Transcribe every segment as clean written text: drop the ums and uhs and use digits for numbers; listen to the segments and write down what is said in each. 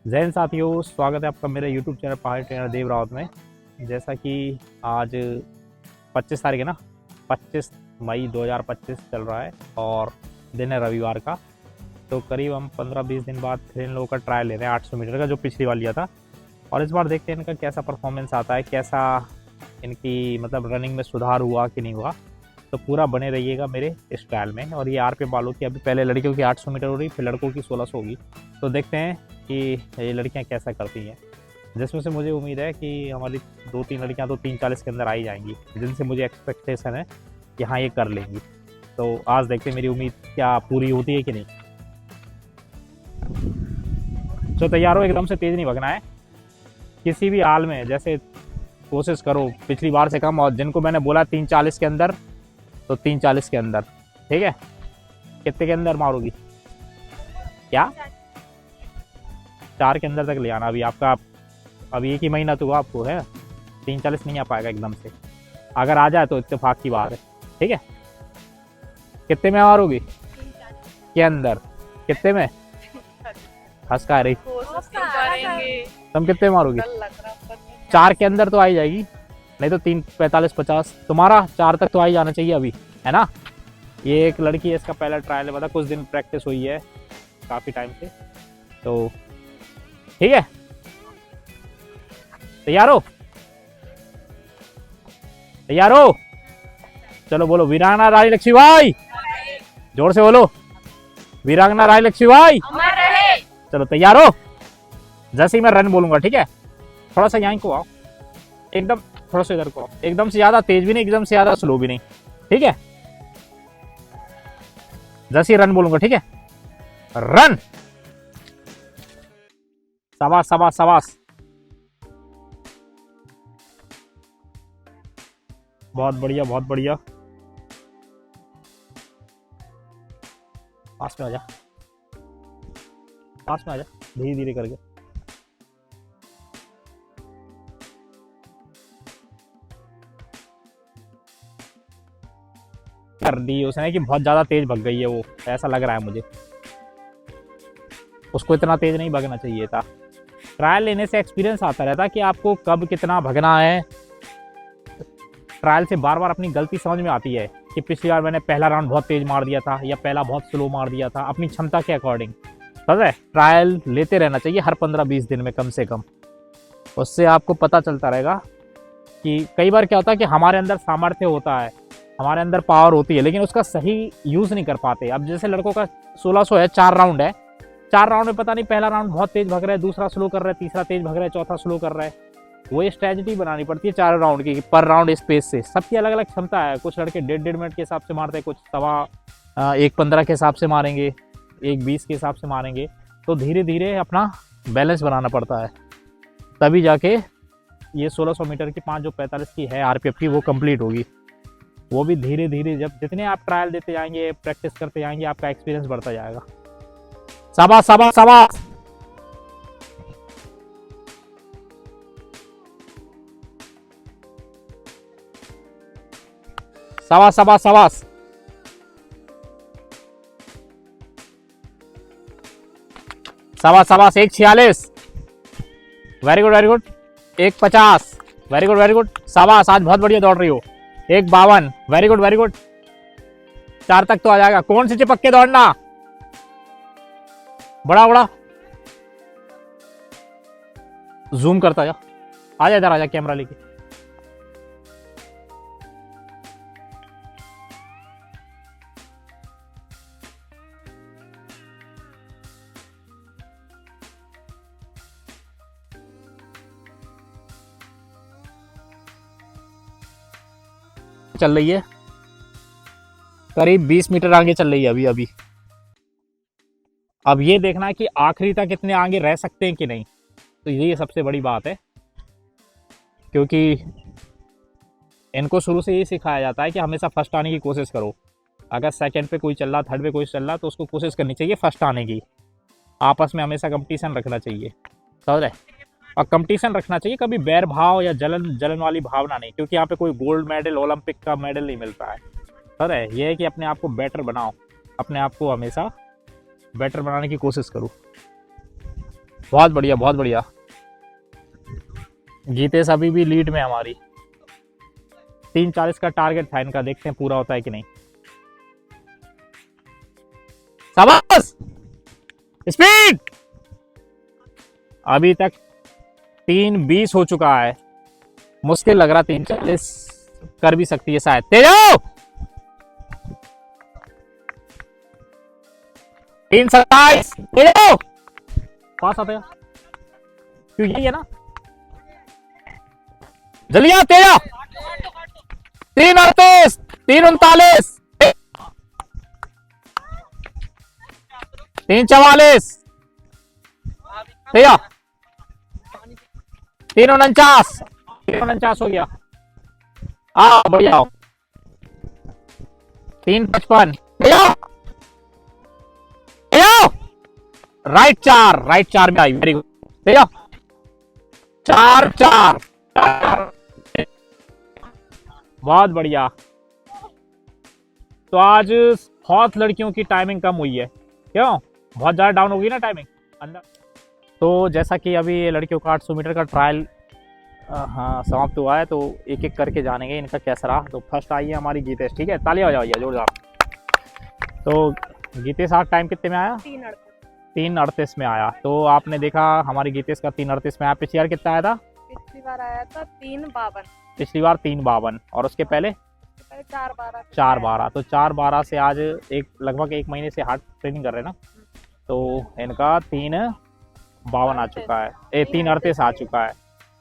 जय हिंद साथियों, स्वागत है आपका मेरे YouTube चैनल पहाड़ी ट्रेनर देव रावत में। जैसा कि आज 25 तारीख है ना, 25 मई 2025 चल रहा है और दिन है रविवार का। तो करीब हम 15-20 दिन बाद फिर इन लोगों का ट्रायल ले रहे हैं 800 मीटर का, जो पिछली बार लिया था। और इस बार देखते हैं इनका कैसा परफॉर्मेंस आता है, कैसा इनकी मतलब रनिंग में सुधार हुआ कि नहीं हुआ। तो पूरा बने रहिएगा मेरे इस ट्रायल में। और ये RPF वालों की अभी पहले लड़कियों की 800 मीटर हो रही, फिर लड़कों की 1600 होगी। तो देखते हैं कि ये लड़कियां कैसा करती हैं, जिसमें से मुझे उम्मीद है कि हमारी 2-3 लड़कियां तो 3:40 के अंदर आ ही जाएंगी, जिनसे मुझे एक्सपेक्टेशन है कि हाँ ये कर लेंगी। तो आज देखते हैं मेरी उम्मीद क्या पूरी होती है कि नहीं। तो तैयार हो, एकदम से तेज़ नहीं भगना है किसी भी हाल में। जैसे कोशिश करो पिछली बार से कम, और जिनको मैंने बोला 3:40 के अंदर तो 3:40 के अंदर, ठीक है। कितने के अंदर मारोगी? क्या 4 के अंदर तक ले आना। अभी आपका अभी एक ही महीना तो हुआ आपको, है 3:40 नहीं आ पाएगा एकदम से। अगर आ जाए तो इत्तेफाक की बात है, ठीक है। कितने में मारोगी? के अंदर कितने में? हंस का रही। तुम कितने मारोगी? 4 के अंदर तो आ ही जाएगी, नहीं तो 3:45-50 तुम्हारा 4 तक तो आ ही जाना चाहिए अभी, है ना। ये एक लड़की है, इसका पहला ट्रायल है, मतलब कुछ दिन प्रैक्टिस हुई है काफ़ी टाइम से। तो ठीक है, तैयार हो? तैयार हो? चलो बोलो, वीरांगना रानी लक्ष्मीबाई, जोर से बोलो, वीरांगना रानी लक्ष्मीबाई। चलो तैयार हो? जैसे ही मैं रन बोलूंगा, ठीक है, थोड़ा सा यहीं को आओ, एकदम थोड़ा सा इधर को आओ, एकदम से ज्यादा तेज भी नहीं, एकदम से ज्यादा स्लो भी नहीं, ठीक है। जैसे ही रन बोलूंगा, ठीक है, रन। शाबाश शाबाश शाबाश, बहुत बढ़िया बहुत बढ़िया। पास में आ जा, पास में आ जा, धीरे धीरे करके। कर दी उसने कि बहुत ज्यादा तेज भग गई है वो, ऐसा लग रहा है मुझे। उसको इतना तेज नहीं भगना चाहिए था। ट्रायल लेने से एक्सपीरियंस आता रहता है कि आपको कब कितना भगना है। ट्रायल से बार बार अपनी गलती समझ में आती है कि पिछली बार मैंने पहला राउंड बहुत तेज मार दिया था या पहला बहुत स्लो मार दिया था, अपनी क्षमता के अकॉर्डिंग। समझ है, ट्रायल लेते रहना चाहिए हर 15-20 दिन में कम से कम। उससे आपको पता चलता रहेगा कि कई बार क्या होता है कि हमारे अंदर सामर्थ्य होता है, हमारे अंदर पावर होती है, लेकिन उसका सही यूज़ नहीं कर पाते। अब जैसे लड़कों का 1600 है, 4 राउंड है, 4 राउंड में पता नहीं पहला राउंड बहुत तेज भग रहा है, दूसरा स्लो कर रहा है, तीसरा तेज भग रहा है, चौथा स्लो कर रहा है। वो ये स्ट्रेटजी बनानी पड़ती है 4 राउंड की, पर राउंड स्पेस से। सबकी अलग अलग क्षमता है, कुछ लड़के 1.5 मिनट के हिसाब से मारते हैं, कुछ 1:15 के हिसाब से मारेंगे, 1:20 के हिसाब से मारेंगे। तो धीरे धीरे अपना बैलेंस बनाना पड़ता है, तभी जाके ये 1600 मीटर की 5 जो 45 की है RPF की, वो कंप्लीट होगी। वो भी धीरे धीरे, जब जितने आप ट्रायल देते जाएंगे, प्रैक्टिस करते जाएंगे, आपका एक्सपीरियंस बढ़ता जाएगा। शाबाश शाबाश शाबाश, शाबाश शाबाश शाबाश, शाबाश शाबाश। 1:46, very good very good. 1:50, very good very good, शाबाश, आज बहुत बढ़िया दौड़ रही हो। 1:52, वेरी गुड वेरी गुड, 4 तक तो आ जाएगा। कौन से चिपक के दौड़ना, बड़ा बड़ा जूम करता जा, आजा इधर, आजा कैमरा लेके। चल रही है करीब 20 मीटर आगे चल रही है अभी अभी। अब ये देखना है कि आखिरी तक इतने आगे रह सकते हैं कि नहीं। तो ये सबसे बड़ी बात है, क्योंकि इनको शुरू से ये सिखाया जाता है कि हमेशा फर्स्ट आने की कोशिश करो। अगर सेकंड पे कोई चल रहा, थर्ड पे कोई चल रहा, तो उसको कोशिश करनी चाहिए फर्स्ट आने की। आपस में हमेशा कंपटीशन रखना चाहिए, समझ रहे। और कंपटीशन रखना चाहिए, कभी बैर भाव या जलन जलन वाली भावना नहीं, क्योंकि यहाँ पे कोई गोल्ड मेडल, ओलंपिक का मेडल नहीं मिलता है। सर है ये है कि अपने आप को बेटर बनाओ, अपने आप को हमेशा बेटर बनाने की कोशिश करो। बहुत बढ़िया बहुत बढ़िया। गीतेश अभी भी लीड में हमारी। 3:40 का टारगेट था इनका, देखते हैं पूरा होता है कि नहीं। शाबाश, स्पीड। अभी तक 3:20 हो चुका है, मुश्किल लग रहा 3:40 कर भी सकती है शायद। तेज आओ। 3:27 तेज आओ। पास आते क्यों, यही है ना, जल्दी आ तेज आओ। 3:38 3:39 3:44 तेज आओ। 3:49 हो गया। बढ़िया। 3:55 राइट 4 में आई, वेरी गुड। 4:4 बहुत बढ़िया। तो आज बहुत लड़कियों की टाइमिंग कम हुई है, क्यों, बहुत ज्यादा डाउन हो गई ना टाइमिंग अंदर। तो जैसा कि अभी ये लड़कियों का 800 मीटर का ट्रायल हाँ समाप्त हुआ है, तो एक एक करके जानेंगे इनका कैसा रहा। तो फर्स्ट आई है हमारी गीतेश, ठीक है, ताली हो जाओ जोरदार। तो गीतेश आज टाइम कितने में आया? 3:38 में आया। तो आपने देखा हमारी गीतेश का 3:38 में आया। पिछली बार कितना आया था? पिछली बार आया था 3:52। पिछली बार 3:52 और उसके पहले 4:12। तो 4:12 से आज लगभग 1 महीने से हार्ड ट्रेनिंग कर रहे हैं ना, तो इनका 3:52 आ चुका है, 3:38 आ चुका है।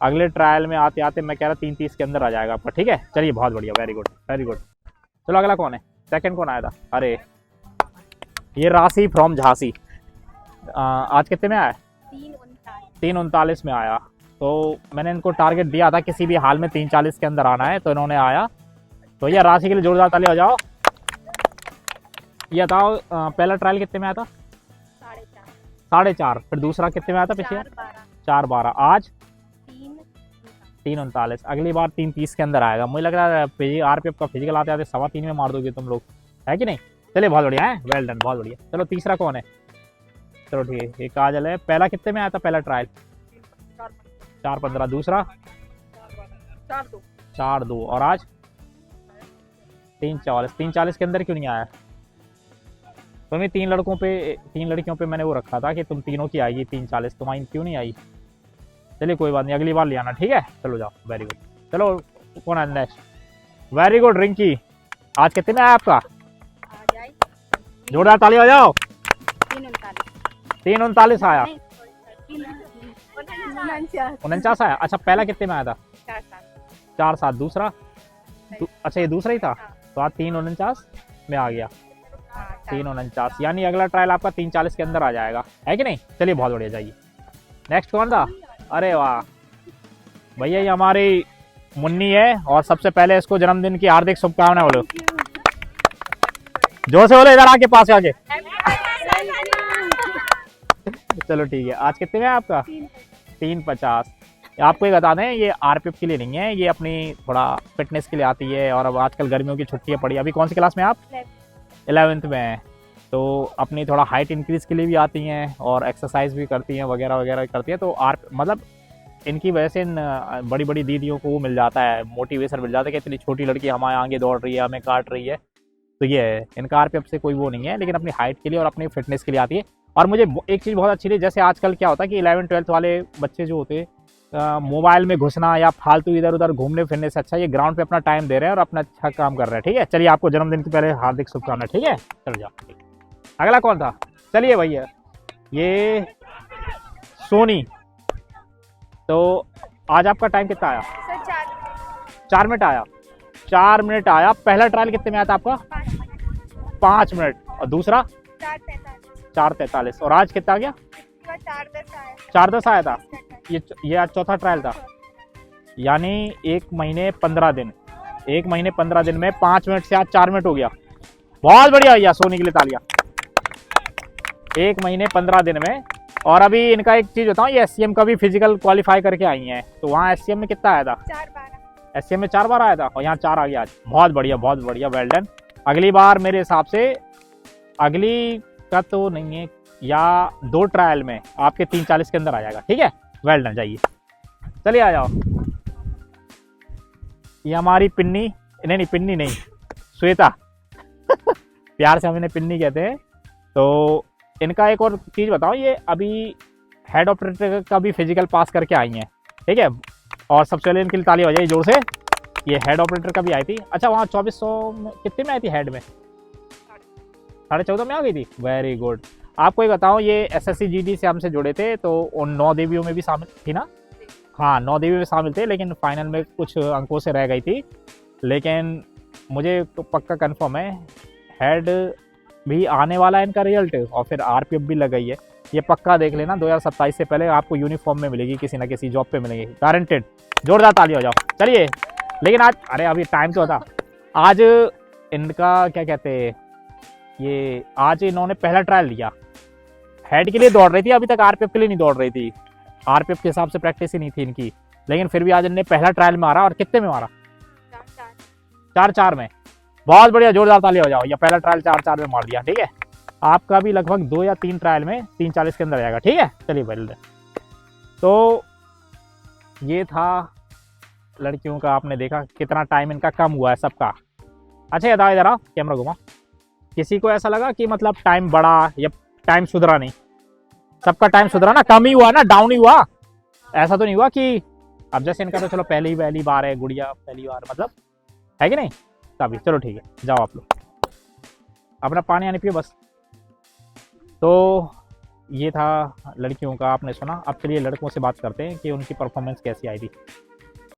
अगले ट्रायल में आते आते मैं कह रहा 3:30 के अंदर आ जाएगा आपका, ठीक है। चलिए बहुत बढ़िया, वेरी गुड वेरी गुड। चलो अगला कौन है? सेकंड कौन आया था? अरे ये राशि फ्रॉम झांसी। आज कितने में आया? 3:39 में आया। तो मैंने इनको टारगेट दिया था किसी भी हाल में 3:40 के अंदर आना है, तो इन्होंने आया। तो ये राशि के लिए जोरदार ताली हो जाओ। ये बताओ पहला ट्रायल कितने में आया था? 4:30। फिर दूसरा कितने में आया था पिछले? 4:12। आज 3:39। अगली बार 3:30 के अंदर आएगा। मुझे लग रहा है आरपीएफ का फिजिकल आते आते 3:15 में मार दोगे तुम लोग, है कि नहीं? चलिए बहुत बढ़िया है, वेल डन, बहुत बढ़िया। चलो तीसरा कौन है? चलो ठीक है, ये काजल है। पहला कितने में आया था पहला ट्रायल? 4:15। दूसरा 4:2 और आज 3:44। 3:40 के अंदर क्यों नहीं आया? तुम्हें 3 लड़कियों पे मैंने वो रखा था कि तुम तीनों की आएगी 3:40, तुम्हारी क्यों नहीं आई? चलिए कोई बात नहीं, अगली बार ले आना, ठीक है। चलो जाओ, वेरी गुड। चलो कौन है नेक्स्ट? Very good Rinki. आज कितने में आया आपका? जोरदार ताली हो जाओ। 3:39 आया। 49 आया। अच्छा पहला कितने में आया था? 4:07। दूसरा अच्छा ये दूसरा ही था, तो आज 3:49 में आ गया। 3:49 यानी अगला ट्रायल आपका 3:40 के अंदर आ जाएगा, है कि नहीं? चलिए बहुत बढ़िया, जाइए। नेक्स्ट कौन था? अरे वाह भैया, ये हमारी मुन्नी है, और सबसे पहले इसको जन्मदिन की हार्दिक शुभकामनाएं बोलो। जोर से बोलो, इधर आके पास आके। चलो ठीक है, आज कितने में है आपका? 3:50। आपको ये बता दें, ये आरपीएफ के लिए नहीं है, ये अपनी थोड़ा फिटनेस के लिए आती है। और अब आजकल गर्मियों की छुट्टियां पड़ी। अभी कौन सी क्लास में आप? 11th में है। तो अपनी थोड़ा हाइट इंक्रीज के लिए भी आती हैं, और एक्सरसाइज भी करती हैं, वगैरह वगैरह करती हैं। तो मतलब इनकी वजह से बड़ी बड़ी दीदियों को वो मिल जाता है, मोटिवेशन मिल जाता है कि इतनी छोटी लड़की हमारे आगे दौड़ रही है, हमें काट रही है। तो ये है, इनका आरपीएफ से कोई वो नहीं है, लेकिन अपनी हाइट के लिए और अपनी फिटनेस के लिए आती है। और मुझे एक चीज़ बहुत अच्छी लगी, जैसे आजकल क्या होता है कि 11th-12th वाले बच्चे जो होते हैं मोबाइल में घुसना या फालतू इधर उधर घूमने फिरने से अच्छा ये ग्राउंड पे अपना टाइम दे रहे हैं और अपना अच्छा काम कर रहे हैं, ठीक है। चलिए आपको जन्मदिन की पहले हार्दिक शुभकामनाएं, ठीक है। चलो जाओ, अगला कौन था? चलिए भैया, ये सोनी। तो आज आपका टाइम कितना आया? 4 मिनट आया। 4 मिनट आया। पहला ट्रायल कितने में आया था आपका? 5 मिनट। और दूसरा 4:43। और आज कितना आ गया? 4:10 आया था। ये आज चौथा ट्रायल था, यानी 1 महीने 15 दिन। 1 महीने 15 दिन में 5 मिनट से आज 4 मिनट हो गया। बहुत बढ़िया भैया, सोनी के लिए तालियां। 1 महीने 15 दिन में। और अभी इनका एक चीज बताऊं, ये एससीएम का भी फिजिकल क्वालिफाई करके आई हैं। तो वहाँ एससीएम में कितना आया था? 4:12। एससीएम में 4 बार आया था, और यहाँ 4 आ गया आज। बहुत बढ़िया बहुत बढ़िया, वेल डन। अगली बार मेरे हिसाब से, अगली का तो नहीं है, या 2 ट्रायल में आपके 3:40 के अंदर आ जाएगा। ठीक है, वेल डन, जाइए चलिए आ जाओ। ये हमारी पिन्नी, नहीं पिन्नी नहीं, श्वेता प्यार से हम इन्हें पिन्नी कहते हैं। तो इनका एक और चीज़ बताओ, ये अभी हेड ऑपरेटर का भी फिजिकल पास करके आई हैं। ठीक है, और सबसे पहले इनके लिए ताली हो जाए जोर से। ये हेड ऑपरेटर का भी आई थी। अच्छा, वहाँ 2400 में कितने में आई थी हेड में? 14.5 में आ गई थी। Very good. आपको ये बताओ, ये SSC GD से हमसे जुड़े थे, तो उन 9 देवियों में भी शामिल थी ना? हाँ, 9 देवियों में शामिल थे, लेकिन फाइनल में कुछ अंकों से रह गई थी। लेकिन मुझे तो पक्का कंफर्म है हेड भी आने वाला है इनका रिजल्ट, और फिर RPF भी लग गई है। ये पक्का देख लेना, 2027 से पहले आपको यूनिफॉर्म में मिलेगी, किसी ना किसी जॉब पे मिलेगी, गारंटेड। जोरदार ताली हो जाओ। चलिए, लेकिन आज, अरे अभी टाइम तो था। आज इनका क्या कहते हैं, ये आज इन्होंने पहला ट्रायल लिया। हेड के लिए दौड़ रही थी, अभी तक RPF के लिए नहीं दौड़ रही थी। RPF के हिसाब से प्रैक्टिस ही नहीं थी इनकी, लेकिन फिर भी आज इन्होंने पहला ट्रायल मारा। और कितने में मारा? 4-4 में। बहुत बढ़िया, जोरदार ताली हो जाओ। ये पहला ट्रायल 4-4 में मार दिया। ठीक है, आपका भी लगभग 2 या 3 ट्रायल में 3:40 के अंदर जाएगा। ठीक है, चलिए वेल डन। तो ये था लड़कियों का, आपने देखा कितना टाइम इनका कम हुआ है सबका। अच्छा ये इधर आओ, कैमरा घुमा। किसी को ऐसा लगा कि मतलब टाइम बढ़ा या टाइम सुधरा? नहीं, सबका टाइम सुधरा ना, कम ही हुआ ना, डाउन ही हुआ। ऐसा तो नहीं हुआ कि अब जैसे इनका तो चलो पहली बार है, गुड़िया पहली बार, मतलब है कि नहीं तभी। चलो ठीक है, जाओ आप लोग अपना पानी आने पियो बस। तो ये था लड़कियों का, आपने सुना। अब चलिए लड़कों से बात करते हैं कि उनकी परफॉर्मेंस कैसी आई थी।